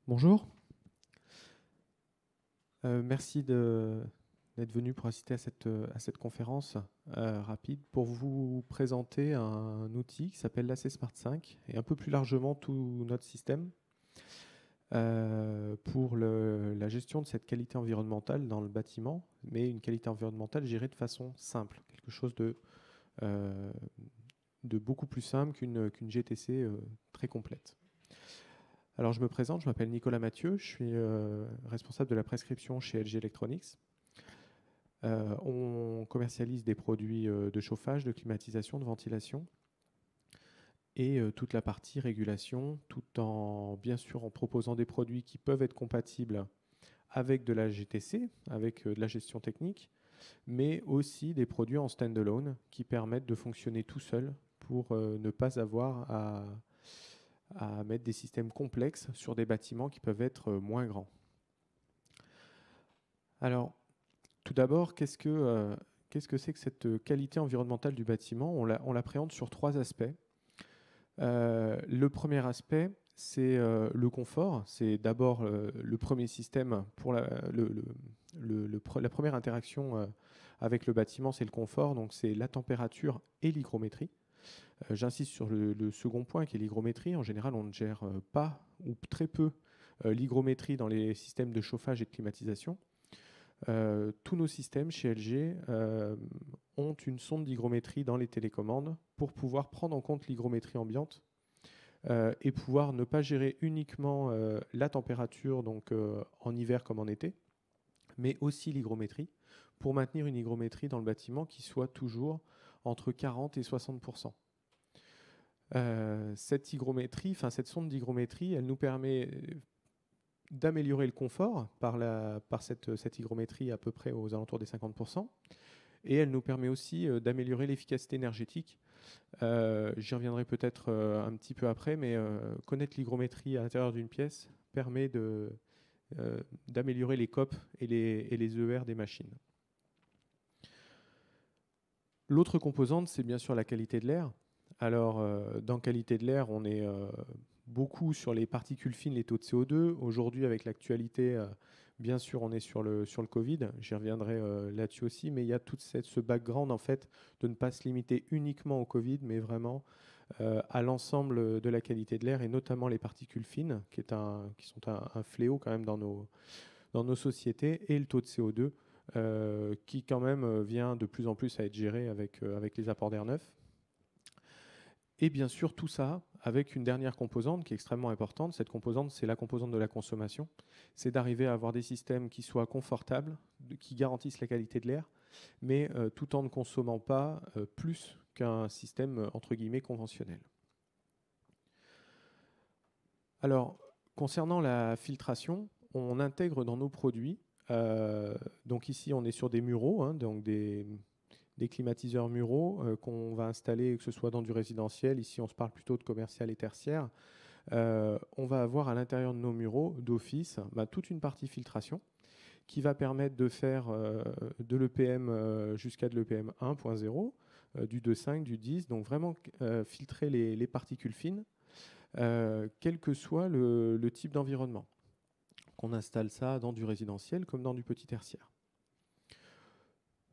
Bonjour. Merci d'être venu pour assister à cette conférence rapide pour vous présenter un outil qui s'appelle l'AC Smart 5 et un peu plus largement tout notre système pour la gestion de cette qualité environnementale dans le bâtiment, mais une qualité environnementale gérée de façon simple, quelque chose de beaucoup plus simple qu'une GTC très complète. Alors je me présente, je m'appelle Nicolas Mathieu, je suis responsable de la prescription chez LG Electronics. On commercialise des produits de chauffage, de climatisation, de ventilation et toute la partie régulation, tout en bien sûr en proposant des produits qui peuvent être compatibles avec de la GTC, avec de la gestion technique, mais aussi des produits en standalone qui permettent de fonctionner tout seul pour ne pas avoir à mettre des systèmes complexes sur des bâtiments qui peuvent être moins grands. Alors, tout d'abord, qu'est-ce que c'est que cette qualité environnementale du bâtiment? On l'appréhende sur trois aspects. Le premier aspect, c'est le confort. C'est d'abord le premier système pour la première interaction avec le bâtiment, c'est le confort. Donc, c'est la température et l'hygrométrie. J'insiste sur le second point qui est l'hygrométrie. En général, on ne gère pas ou très peu l'hygrométrie dans les systèmes de chauffage et de climatisation. Tous nos systèmes chez LG ont une sonde d'hygrométrie dans les télécommandes pour pouvoir prendre en compte l'hygrométrie ambiante et pouvoir ne pas gérer uniquement la température donc, en hiver comme en été, mais aussi l'hygrométrie pour maintenir une hygrométrie dans le bâtiment qui soit toujours entre 40 et 60%. Cette hygrométrie, cette sonde d'hygrométrie, elle nous permet d'améliorer le confort par cette hygrométrie à peu près aux alentours des 50%. Et elle nous permet aussi d'améliorer l'efficacité énergétique. J'y reviendrai peut-être un petit peu après, mais connaître l'hygrométrie à l'intérieur d'une pièce permet d'améliorer les COP et les ER des machines. L'autre composante, c'est bien sûr la qualité de l'air. Alors, dans qualité de l'air, on est beaucoup sur les particules fines, les taux de CO2. Aujourd'hui, avec l'actualité, bien sûr, on est sur le Covid. J'y reviendrai là-dessus aussi. Mais il y a tout ce background, en fait, de ne pas se limiter uniquement au Covid, mais vraiment à l'ensemble de la qualité de l'air, et notamment les particules fines, qui sont un fléau quand même dans nos sociétés, et le taux de CO2, qui quand même vient de plus en plus à être géré avec les apports d'air neuf. Et bien sûr, tout ça avec une dernière composante qui est extrêmement importante. Cette composante, c'est la composante de la consommation. C'est d'arriver à avoir des systèmes qui soient confortables, qui garantissent la qualité de l'air, mais tout en ne consommant pas plus qu'un système entre guillemets conventionnel. Alors, concernant la filtration, on intègre dans nos produits, donc ici on est sur des muraux, hein, donc des climatiseurs muraux qu'on va installer, que ce soit dans du résidentiel, ici on se parle plutôt de commercial et tertiaire. On va avoir à l'intérieur de nos muraux d'office toute une partie filtration qui va permettre de faire de l'EPM jusqu'à de l'EPM 1.0, du 2.5, du 10, donc vraiment filtrer les particules fines, quel que soit le type d'environnement. Qu'on installe ça dans du résidentiel comme dans du petit tertiaire.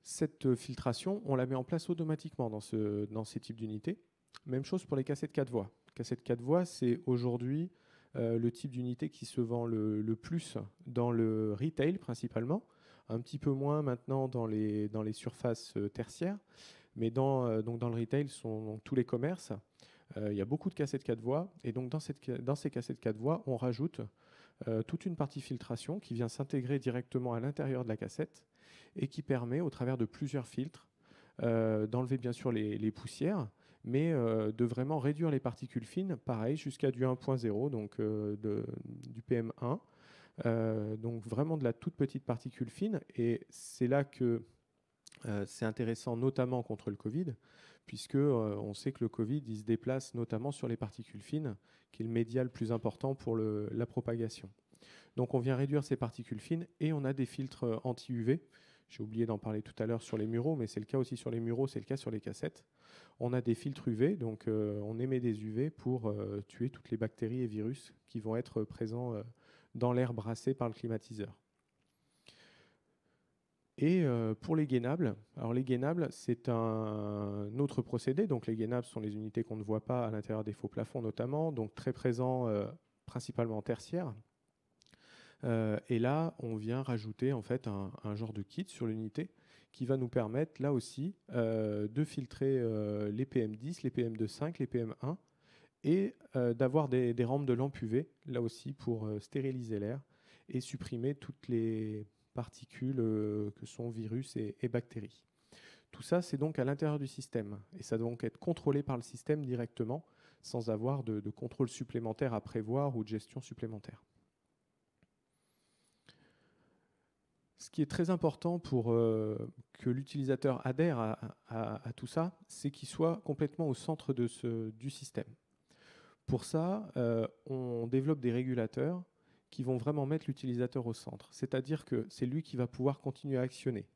Cette filtration, on la met en place automatiquement dans ces types d'unités. Même chose pour les cassettes 4 voies. Cassettes 4 voies, c'est aujourd'hui le type d'unité qui se vend le plus dans le retail principalement, un petit peu moins maintenant dans les surfaces tertiaires, mais donc dans le retail, ce sont donc tous les commerces. Il y a beaucoup de cassettes 4 voies, et donc dans ces cassettes 4 voies, on rajoute toute une partie filtration qui vient s'intégrer directement à l'intérieur de la cassette et qui permet, au travers de plusieurs filtres, d'enlever bien sûr les poussières, mais de vraiment réduire les particules fines, pareil, jusqu'à du 1.0, donc du PM1. Donc vraiment de la toute petite particule fine, et c'est là que c'est intéressant, notamment contre le Covid, puisque on sait que le Covid il se déplace notamment sur les particules fines, qui est le média le plus important pour la propagation. Donc on vient réduire ces particules fines et on a des filtres anti-UV. J'ai oublié d'en parler tout à l'heure sur les muraux, mais c'est le cas aussi sur les muraux, c'est le cas sur les cassettes. On a des filtres UV, donc on émet des UV pour tuer toutes les bactéries et virus qui vont être présents dans l'air brassé par le climatiseur. Et pour les gainables, alors les gainables, c'est un autre procédé. Donc les gainables sont les unités qu'on ne voit pas à l'intérieur des faux plafonds notamment, donc très présents principalement en tertiaire. Et là, on vient rajouter en fait un genre de kit sur l'unité qui va nous permettre là aussi de filtrer les PM10, les PM2,5, les PM1 et d'avoir des rampes de lampes UV là aussi pour stériliser l'air et supprimer toutes les particules que sont virus et bactéries. Tout ça, c'est donc à l'intérieur du système et ça doit donc être contrôlé par le système directement sans avoir de contrôle supplémentaire à prévoir ou de gestion supplémentaire. Ce qui est très important pour que l'utilisateur adhère à tout ça, c'est qu'il soit complètement au centre du système. Pour ça, on développe des régulateurs qui vont vraiment mettre l'utilisateur au centre. C'est-à-dire que c'est lui qui va pouvoir continuer à actionner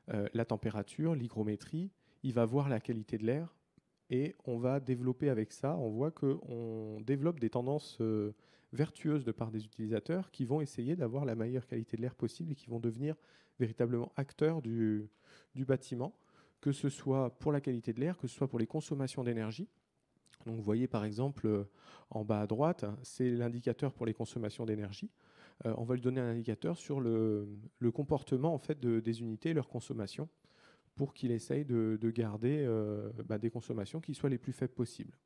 la température, l'hygrométrie, il va voir la qualité de l'air et on va développer avec ça, on voit qu'on développe des tendances vertueuses de part des utilisateurs qui vont essayer d'avoir la meilleure qualité de l'air possible et qui vont devenir véritablement acteurs du bâtiment, que ce soit pour la qualité de l'air, que ce soit pour les consommations d'énergie. Donc vous voyez par exemple en bas à droite, c'est l'indicateur pour les consommations d'énergie. On va lui donner un indicateur sur le comportement en fait, des unités et leur consommation pour qu'il essaye de garder des consommations qui soient les plus faibles possibles.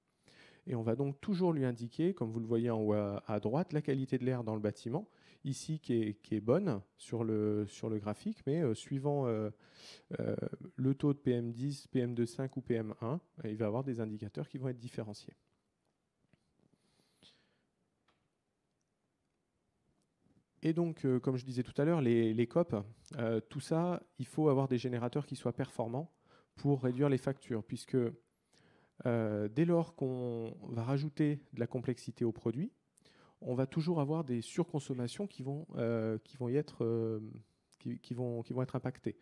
Et on va donc toujours lui indiquer, comme vous le voyez en haut à droite, la qualité de l'air dans le bâtiment, ici qui est bonne sur le graphique, mais suivant le taux de PM10, PM2,5 ou PM1, il va y avoir des indicateurs qui vont être différenciés. Et donc, comme je disais tout à l'heure, les COP, tout ça, il faut avoir des générateurs qui soient performants pour réduire les factures, puisque dès lors qu'on va rajouter de la complexité au produit, on va toujours avoir des surconsommations qui vont être impactées.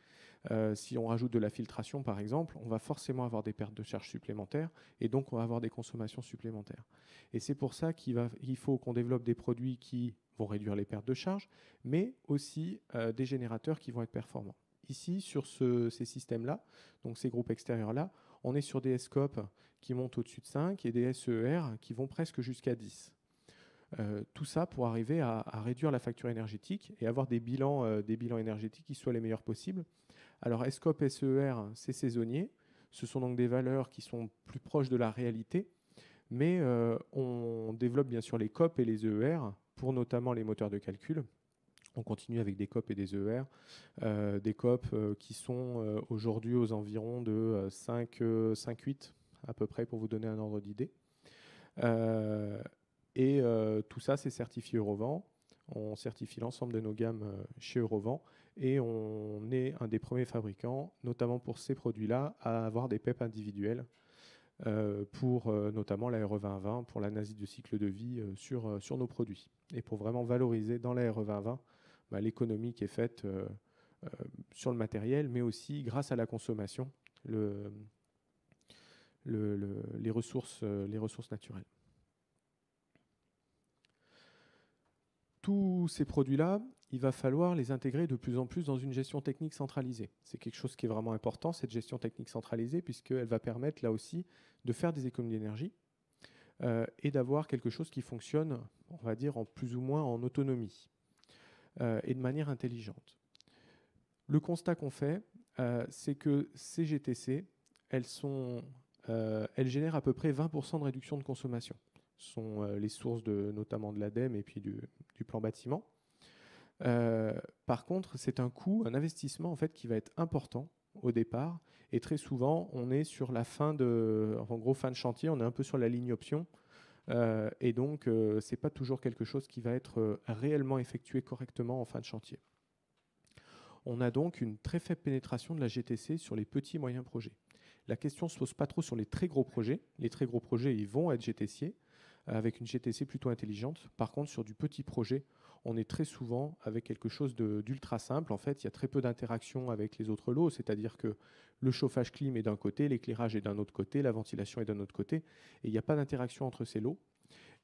Si on rajoute de la filtration, par exemple, on va forcément avoir des pertes de charge supplémentaires et donc on va avoir des consommations supplémentaires. Et c'est pour ça qu'il faut qu'on développe des produits qui vont réduire les pertes de charge, mais aussi des générateurs qui vont être performants. Ici, sur ces systèmes-là, donc ces groupes extérieurs-là, on est sur des SCOP qui montent au-dessus de 5 et des SER qui vont presque jusqu'à 10. Tout ça pour arriver à réduire la facture énergétique et avoir des bilans énergétiques qui soient les meilleurs possibles. Alors SCOP, SER, c'est saisonnier. Ce sont donc des valeurs qui sont plus proches de la réalité, mais on développe bien sûr les COP et les EER pour notamment les moteurs de calcul. On continue avec des COP et des EER, des COP qui sont aujourd'hui aux environs de 5,8 à peu près pour vous donner un ordre d'idée. Et tout ça, c'est certifié Eurovent. On certifie l'ensemble de nos gammes chez Eurovent et on est un des premiers fabricants, notamment pour ces produits-là, à avoir des PEP individuels pour notamment la RE 2020, pour l'analyse de cycle de vie sur nos produits. Et pour vraiment valoriser dans la RE 2020 l'économie qui est faite sur le matériel, mais aussi grâce à la consommation, les ressources naturelles. Tous ces produits-là, il va falloir les intégrer de plus en plus dans une gestion technique centralisée. C'est quelque chose qui est vraiment important, cette gestion technique centralisée, puisqu'elle va permettre là aussi de faire des économies d'énergie et d'avoir quelque chose qui fonctionne, on va dire, en plus ou moins en autonomie et de manière intelligente. Le constat qu'on fait, c'est que ces GTC, elles génèrent à peu près 20% de réduction de consommation. Ce sont les sources notamment de l'ADEME et puis du plan bâtiment. Par contre, c'est un coût, un investissement en fait, qui va être important au départ. Et très souvent, on est sur la fin de chantier, on est un peu sur la ligne option. Et donc, ce n'est pas toujours quelque chose qui va être réellement effectué correctement en fin de chantier. On a donc une très faible pénétration de la GTC sur les petits et moyens projets. La question ne se pose pas trop sur les très gros projets. Les très gros projets, ils vont être GTC, avec une GTC plutôt intelligente. Par contre, sur du petit projet, on est très souvent avec quelque chose d'ultra simple. En fait, il y a très peu d'interaction avec les autres lots, c'est-à-dire que le chauffage clim est d'un côté, l'éclairage est d'un autre côté, la ventilation est d'un autre côté, et il n'y a pas d'interaction entre ces lots.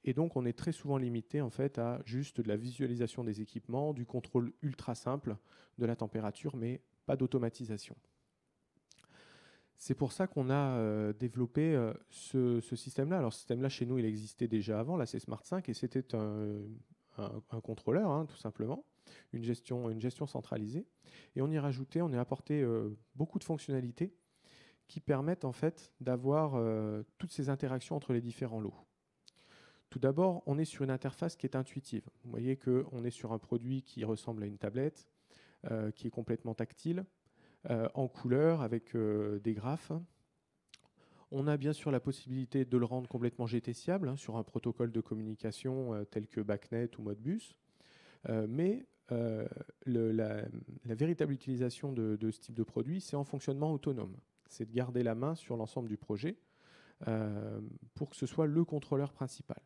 Et donc, on est très souvent limité en fait, à juste de la visualisation des équipements, du contrôle ultra simple de la température, mais pas d'automatisation. C'est pour ça qu'on a développé ce système-là. Alors, ce système-là, chez nous, il existait déjà avant, la C-Smart 5, et c'était un contrôleur, hein, tout simplement, une gestion centralisée. Et on y rajoutait, on y a apporté beaucoup de fonctionnalités qui permettent en fait d'avoir toutes ces interactions entre les différents lots. Tout d'abord, on est sur une interface qui est intuitive. Vous voyez qu'on est sur un produit qui ressemble à une tablette, qui est complètement tactile, en couleur, avec des graphes. On a bien sûr la possibilité de le rendre complètement GTiable, hein, sur un protocole de communication tel que BACnet ou Modbus. Mais la véritable utilisation de ce type de produit, c'est en fonctionnement autonome. C'est de garder la main sur l'ensemble du projet pour que ce soit le contrôleur principal.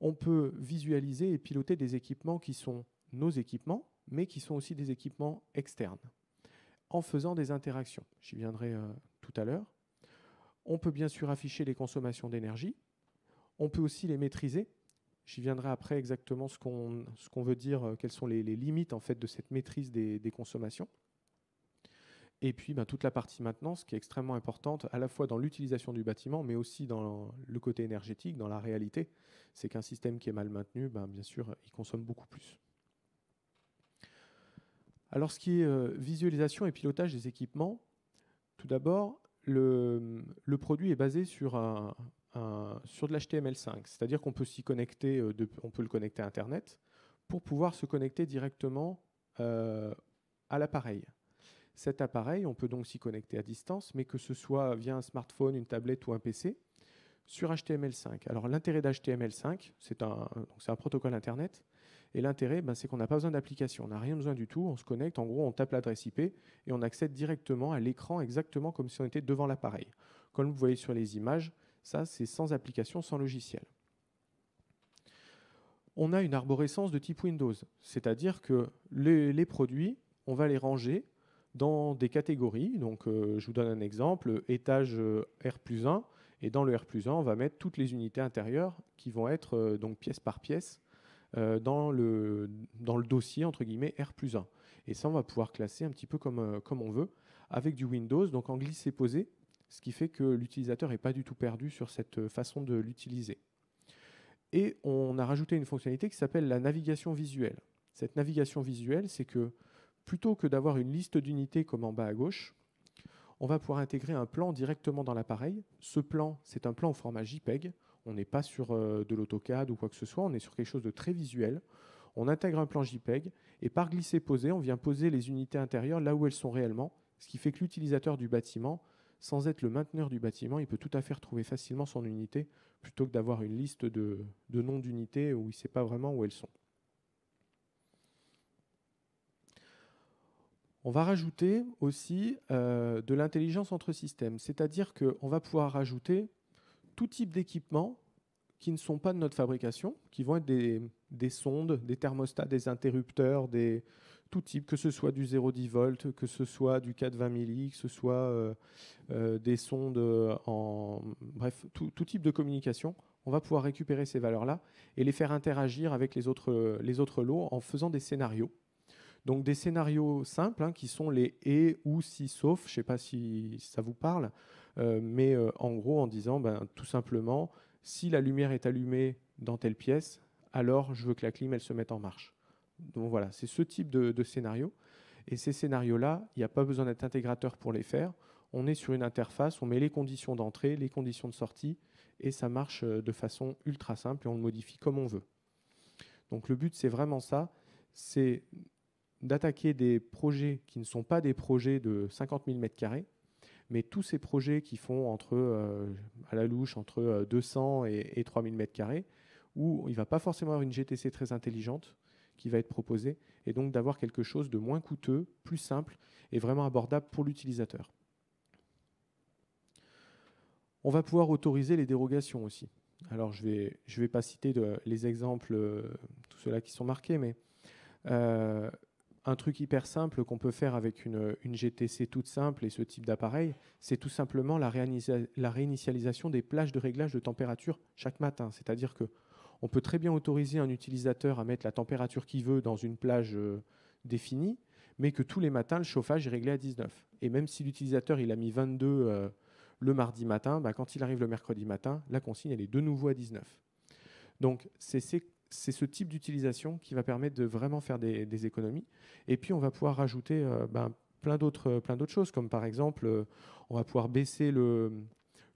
On peut visualiser et piloter des équipements qui sont nos équipements, mais qui sont aussi des équipements externes, en faisant des interactions. J'y viendrai tout à l'heure. On peut bien sûr afficher les consommations d'énergie. On peut aussi les maîtriser. J'y viendrai après exactement ce qu'on veut dire, quelles sont les limites en fait, de cette maîtrise des consommations. Et puis toute la partie maintenance qui est extrêmement importante, à la fois dans l'utilisation du bâtiment, mais aussi dans le côté énergétique, dans la réalité. C'est qu'un système qui est mal maintenu, bien sûr, il consomme beaucoup plus. Alors, ce qui est visualisation et pilotage des équipements, tout d'abord, le produit est basé sur de l'HTML5, c'est-à-dire qu'on peut s'y connecter, on peut le connecter à Internet pour pouvoir se connecter directement à l'appareil. Cet appareil, on peut donc s'y connecter à distance, mais que ce soit via un smartphone, une tablette ou un PC, sur HTML5. Alors l'intérêt d'HTML5, c'est un protocole Internet, et l'intérêt, c'est qu'on n'a pas besoin d'application, on n'a rien besoin du tout, on se connecte, en gros on tape l'adresse IP, et on accède directement à l'écran, exactement comme si on était devant l'appareil. Comme vous voyez sur les images, ça c'est sans application, sans logiciel. On a une arborescence de type Windows, c'est-à-dire que les produits, on va les ranger dans des catégories. Donc, je vous donne un exemple, étage R+1, et dans le R+1, on va mettre toutes les unités intérieures qui vont être donc pièce par pièce dans le dossier, entre guillemets, R+1. Et ça, on va pouvoir classer un petit peu comme on veut, avec du Windows, donc en glisser-poser, ce qui fait que l'utilisateur n'est pas du tout perdu sur cette façon de l'utiliser. Et on a rajouté une fonctionnalité qui s'appelle la navigation visuelle. Cette navigation visuelle, c'est que plutôt que d'avoir une liste d'unités comme en bas à gauche, on va pouvoir intégrer un plan directement dans l'appareil. Ce plan, c'est un plan au format JPEG. On n'est pas sur de l'AutoCAD ou quoi que ce soit, on est sur quelque chose de très visuel. On intègre un plan JPEG et par glisser-poser, on vient poser les unités intérieures là où elles sont réellement, ce qui fait que l'utilisateur du bâtiment, sans être le mainteneur du bâtiment, il peut tout à fait retrouver facilement son unité plutôt que d'avoir une liste de noms d'unités où il ne sait pas vraiment où elles sont. On va rajouter aussi de l'intelligence entre systèmes, c'est-à-dire qu'on va pouvoir rajouter tout type d'équipements qui ne sont pas de notre fabrication, qui vont être des sondes, des thermostats, des interrupteurs, tout type, que ce soit du 0,10 volts, que ce soit du 420 milli, que ce soit des sondes bref, tout type de communication. On va pouvoir récupérer ces valeurs-là et les faire interagir avec les autres lots en faisant des scénarios. Donc des scénarios simples qui sont les et, ou, si, sauf, je ne sais pas si ça vous parle, mais en gros en disant tout simplement, si la lumière est allumée dans telle pièce, alors je veux que la clim elle se mette en marche. Donc voilà, c'est ce type de scénario. Et ces scénarios-là, il n'y a pas besoin d'être intégrateur pour les faire. On est sur une interface, on met les conditions d'entrée, les conditions de sortie, et ça marche de façon ultra simple et on le modifie comme on veut. Donc le but, c'est vraiment ça, c'est d'attaquer des projets qui ne sont pas des projets de 50 000 m², mais tous ces projets qui font à la louche entre 200 et 3000 m², où il ne va pas forcément avoir une GTC très intelligente qui va être proposée, et donc d'avoir quelque chose de moins coûteux, plus simple et vraiment abordable pour l'utilisateur. On va pouvoir autoriser les dérogations aussi. Alors je vais pas citer les exemples, tous ceux-là qui sont marqués, mais un truc hyper simple qu'on peut faire avec une GTC toute simple et ce type d'appareil, c'est tout simplement la réinitialisation des plages de réglage de température chaque matin. C'est-à-dire qu'on peut très bien autoriser un utilisateur à mettre la température qu'il veut dans une plage définie, mais que tous les matins, le chauffage est réglé à 19. Et même si l'utilisateur il a mis 22 le mardi matin, quand il arrive le mercredi matin, la consigne elle est de nouveau à 19. Donc c'est ce type d'utilisation qui va permettre de vraiment faire des économies. Et puis on va pouvoir rajouter plein d'autres choses, comme par exemple, on va pouvoir baisser le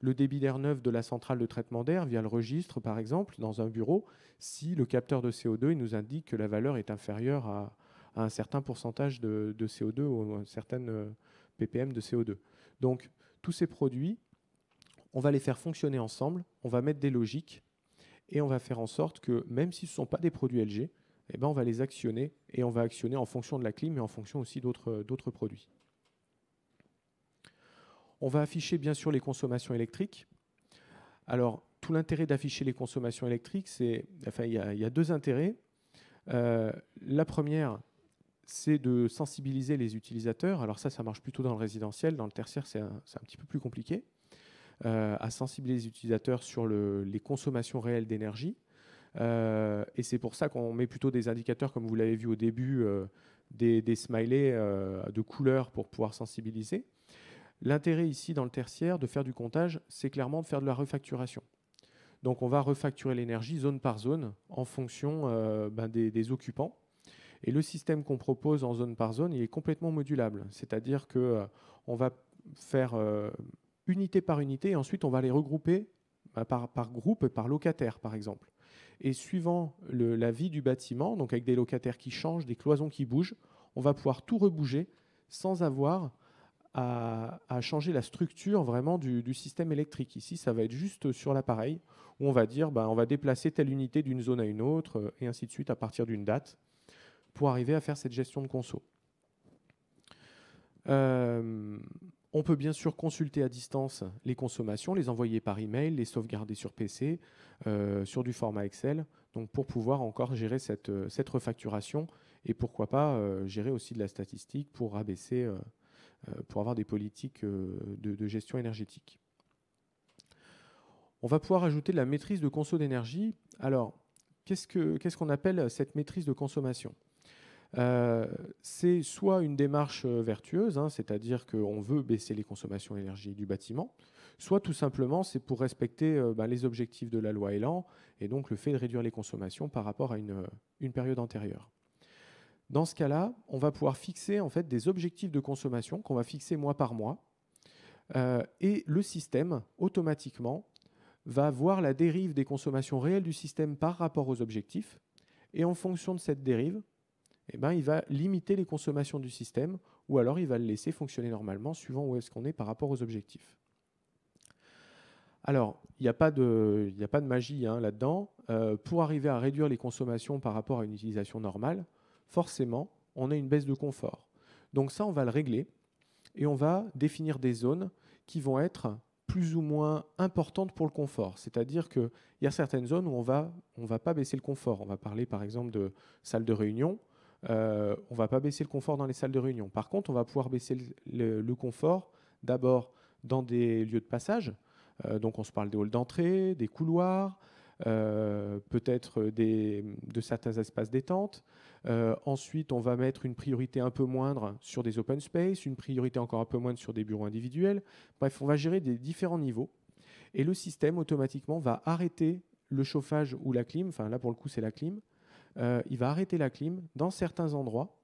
débit d'air neuf de la centrale de traitement d'air via le registre, par exemple, dans un bureau, si le capteur de CO2 il nous indique que la valeur est inférieure à un certain pourcentage de CO2 ou un certain ppm de CO2. Donc tous ces produits, on va les faire fonctionner ensemble, on va mettre des logiques, et on va faire en sorte que, même si ce ne sont pas des produits LG, on va les actionner, et on va actionner en fonction de la clim, mais en fonction aussi d'autres produits. On va afficher bien sûr les consommations électriques. Alors, tout l'intérêt d'afficher les consommations électriques, il y a deux intérêts. La première, c'est de sensibiliser les utilisateurs. Alors ça marche plutôt dans le résidentiel. Dans le tertiaire, c'est un petit peu plus compliqué. À sensibiliser les utilisateurs sur les consommations réelles d'énergie. Et c'est pour ça qu'on met plutôt des indicateurs, comme vous l'avez vu au début, des smileys de couleurs pour pouvoir sensibiliser. L'intérêt ici, dans le tertiaire, de faire du comptage, c'est clairement de faire de la refacturation. Donc on va refacturer l'énergie zone par zone en fonction des occupants. Et le système qu'on propose en zone par zone, il est complètement modulable. C'est-à-dire qu'on va faire unité par unité, et ensuite on va les regrouper par groupe, par locataire par exemple. Et suivant la vie du bâtiment, donc avec des locataires qui changent, des cloisons qui bougent, on va pouvoir tout rebouger sans avoir à changer la structure vraiment du système électrique. Ici, ça va être juste sur l'appareil, où on va dire on va déplacer telle unité d'une zone à une autre, et ainsi de suite à partir d'une date, pour arriver à faire cette gestion de conso. On peut bien sûr consulter à distance les consommations, les envoyer par email, les sauvegarder sur PC, sur du format Excel, donc pour pouvoir encore gérer cette refacturation et pourquoi pas gérer aussi de la statistique pour abaisser, pour avoir des politiques de gestion énergétique. On va pouvoir ajouter de la maîtrise de conso d'énergie. Alors, qu'est-ce qu'on appelle cette maîtrise de consommation ? C'est soit une démarche vertueuse, c'est-à-dire qu'on veut baisser les consommations d'énergie du bâtiment, soit tout simplement c'est pour respecter les objectifs de la loi Elan et donc le fait de réduire les consommations par rapport à une période antérieure. Dans ce cas-là, on va pouvoir fixer en fait des objectifs de consommation qu'on va fixer mois par mois et le système automatiquement va voir la dérive des consommations réelles du système par rapport aux objectifs et en fonction de cette dérive, il va limiter les consommations du système ou alors il va le laisser fonctionner normalement suivant où est-ce qu'on est par rapport aux objectifs. Alors, il n'y a pas de magie là-dedans. Pour arriver à réduire les consommations par rapport à une utilisation normale, forcément, on a une baisse de confort. Donc ça, on va le régler et on va définir des zones qui vont être plus ou moins importantes pour le confort. C'est-à-dire qu'il y a certaines zones où on va pas baisser le confort. On va parler par exemple de salles de réunion. On ne va pas baisser le confort dans les salles de réunion. Par contre, on va pouvoir baisser le confort d'abord dans des lieux de passage. Donc on se parle des halls d'entrée, des couloirs, peut-être de certains espaces détente. Ensuite, on va mettre une priorité un peu moindre sur des open space, une priorité encore un peu moindre sur des bureaux individuels. Bref, on va gérer des différents niveaux. Et le système, automatiquement, va arrêter le chauffage ou la clim. Enfin, là, pour le coup, c'est la clim. Il va arrêter la clim dans certains endroits,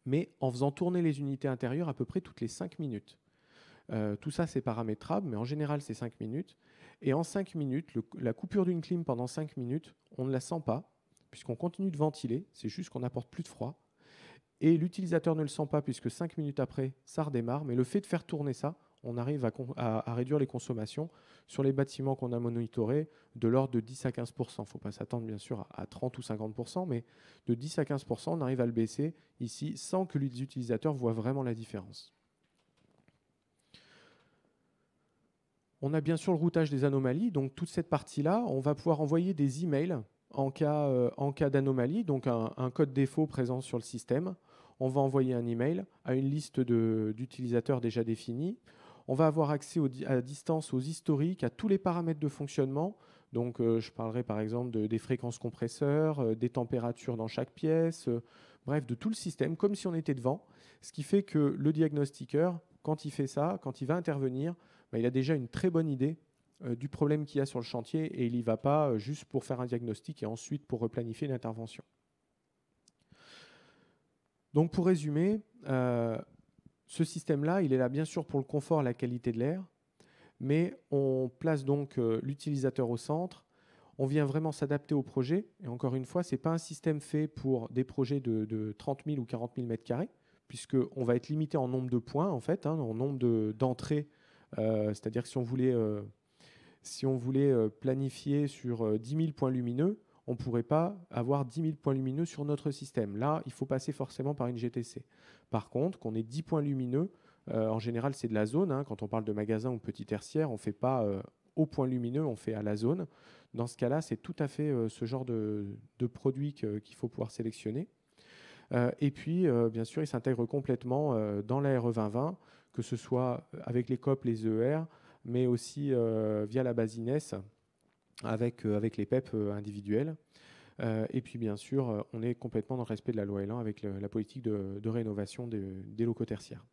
mais en faisant tourner les unités intérieures à peu près toutes les 5 minutes. Tout ça, c'est paramétrable, mais en général, c'est 5 minutes. Et en 5 minutes, la coupure d'une clim pendant 5 minutes, on ne la sent pas, puisqu'on continue de ventiler, c'est juste qu'on n'apporte plus de froid. Et l'utilisateur ne le sent pas, puisque 5 minutes après, ça redémarre, mais le fait de faire tourner ça, on arrive à réduire les consommations sur les bâtiments qu'on a monitorés de l'ordre de 10 à 15 %. Il ne faut pas s'attendre bien sûr à 30 ou 50 %, mais de 10 à 15 %, on arrive à le baisser ici sans que les utilisateurs voient vraiment la différence. On a bien sûr le routage des anomalies, donc toute cette partie-là, on va pouvoir envoyer des emails en cas d'anomalie, donc un code défaut présent sur le système. on va envoyer un email à une liste d'utilisateurs déjà définis. On va avoir accès à distance aux historiques, à tous les paramètres de fonctionnement. Donc, je parlerai par exemple des fréquences compresseurs, des températures dans chaque pièce, bref, de tout le système, comme si on était devant. Ce qui fait que le diagnostiqueur, quand il fait ça, quand il va intervenir, il a déjà une très bonne idée du problème qu'il y a sur le chantier et il n'y va pas juste pour faire un diagnostic et ensuite pour replanifier une intervention. Donc, pour résumer, ce système-là, il est là bien sûr pour le confort et la qualité de l'air, mais on place donc l'utilisateur au centre. On vient vraiment s'adapter au projet. Et encore une fois, ce n'est pas un système fait pour des projets de 30 000 ou 40 000 mètres carrés, puisqu'on va être limité en nombre de points, en fait, en nombre d'entrées. C'est-à-dire que si on voulait planifier sur 10 000 points lumineux, on ne pourrait pas avoir 10 000 points lumineux sur notre système. Là, il faut passer forcément par une GTC. Par contre, qu'on ait 10 points lumineux, en général, c'est de la zone. Quand on parle de magasin ou petit tertiaire, on ne fait pas au point lumineux, on fait à la zone. Dans ce cas-là, c'est tout à fait ce genre de produit qu'il faut pouvoir sélectionner. Et puis, bien sûr, il s'intègre complètement dans la RE 2020, que ce soit avec les COP, les ER, mais aussi via la base INES avec les PEP individuels. Et puis, bien sûr, on est complètement dans le respect de la loi Elan avec la politique de rénovation des locaux tertiaires.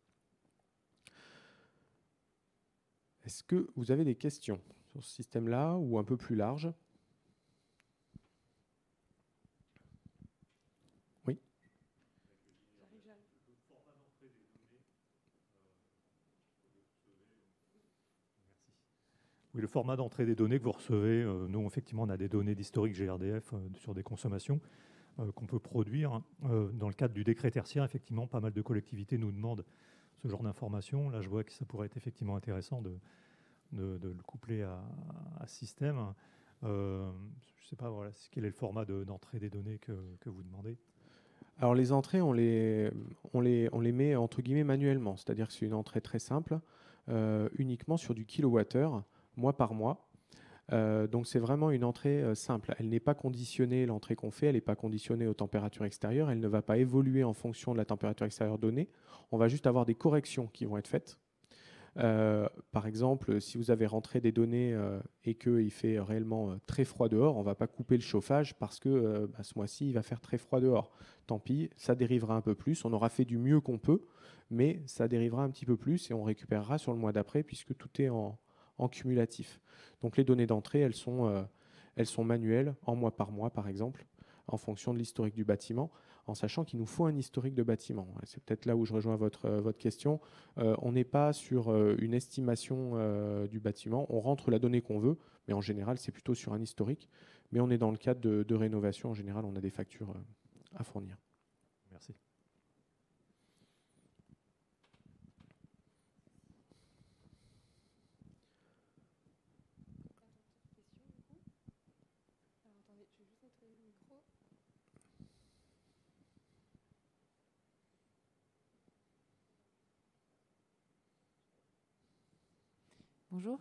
Est-ce que vous avez des questions sur ce système-là ou un peu plus large? Oui. Oui, le format d'entrée des données que vous recevez, nous, effectivement, on a des données d'historique GRDF sur des consommations qu'on peut produire. Dans le cadre du décret tertiaire, effectivement, pas mal de collectivités nous demandent ce genre d'informations. Là, je vois que ça pourrait être effectivement intéressant de le coupler à ce système. Je ne sais pas, voilà, quel est le format d'entrée des données que vous demandez? Alors les entrées, on les met entre guillemets manuellement, c'est-à-dire que c'est une entrée très simple, uniquement sur du kilowattheure, mois par mois. Donc c'est vraiment une entrée simple. Elle n'est pas conditionnée, l'entrée qu'on fait, elle n'est pas conditionnée aux températures extérieures, elle ne va pas évoluer en fonction de la température extérieure donnée. On va juste avoir des corrections qui vont être faites. Par exemple, si vous avez rentré des données et qu'il fait réellement très froid dehors, on ne va pas couper le chauffage parce que ce mois-ci, il va faire très froid dehors. Tant pis, ça dérivera un peu plus. On aura fait du mieux qu'on peut, mais ça dérivera un petit peu plus et on récupérera sur le mois d'après puisque tout est en cumulatif. Donc les données d'entrée, elles sont manuelles, en mois par mois par exemple, en fonction de l'historique du bâtiment, en sachant qu'il nous faut un historique de bâtiment. C'est peut-être là où je rejoins votre question. On n'est pas sur une estimation du bâtiment, on rentre la donnée qu'on veut, mais en général, c'est plutôt sur un historique. Mais on est dans le cadre de rénovation, en général, on a des factures à fournir. Merci. Bonjour.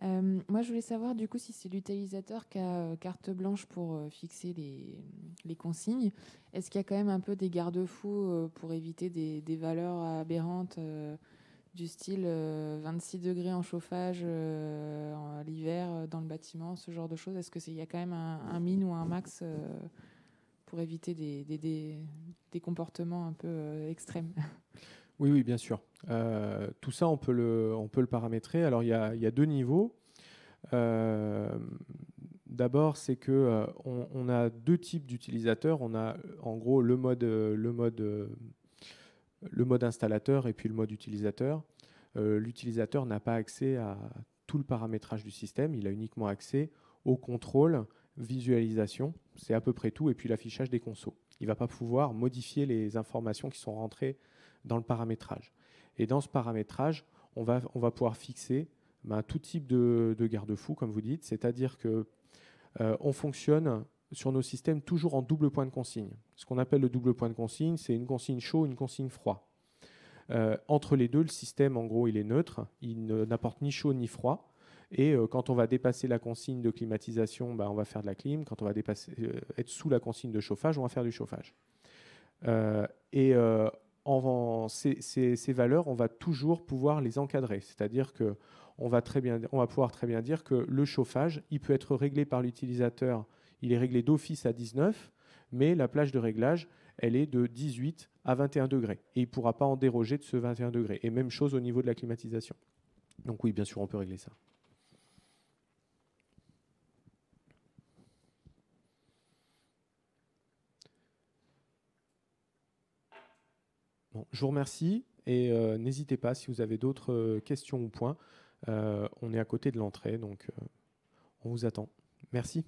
Moi, je voulais savoir du coup si c'est l'utilisateur qui a carte blanche pour fixer les consignes. Est-ce qu'il y a quand même un peu des garde-fous pour éviter des valeurs aberrantes du style 26 degrés en chauffage l'hiver dans le bâtiment, ce genre de choses? Est-ce qu'il y a quand même un min ou un max pour éviter des comportements un peu extrêmes? Oui, bien sûr. Tout ça, on peut le paramétrer. Alors, il y a deux niveaux. D'abord, c'est que on a deux types d'utilisateurs. On a en gros le mode installateur et puis le mode utilisateur. L'utilisateur n'a pas accès à tout le paramétrage du système. Il a uniquement accès au contrôle, visualisation, c'est à peu près tout, et puis l'affichage des consos. Il ne va pas pouvoir modifier les informations qui sont rentrées dans le paramétrage. Et dans ce paramétrage, on va pouvoir fixer tout type de garde-fou, comme vous dites, c'est-à-dire qu'on fonctionne sur nos systèmes toujours en double point de consigne. Ce qu'on appelle le double point de consigne, c'est une consigne chaud, une consigne froid. Entre les deux, le système, en gros, il est neutre, il n'apporte ni chaud ni froid. Et quand on va dépasser la consigne de climatisation, on va faire de la clim. Quand on va être sous la consigne de chauffage, on va faire du chauffage. Ces valeurs, on va toujours pouvoir les encadrer. C'est-à-dire qu'on va pouvoir très bien dire que le chauffage, il peut être réglé par l'utilisateur, il est réglé d'office à 19, mais la plage de réglage, elle est de 18 à 21 degrés. Et il ne pourra pas en déroger de ce 21 degrés. Et même chose au niveau de la climatisation. Donc oui, bien sûr, on peut régler ça. Bon, je vous remercie et n'hésitez pas si vous avez d'autres questions ou points. On est à côté de l'entrée, donc on vous attend. Merci.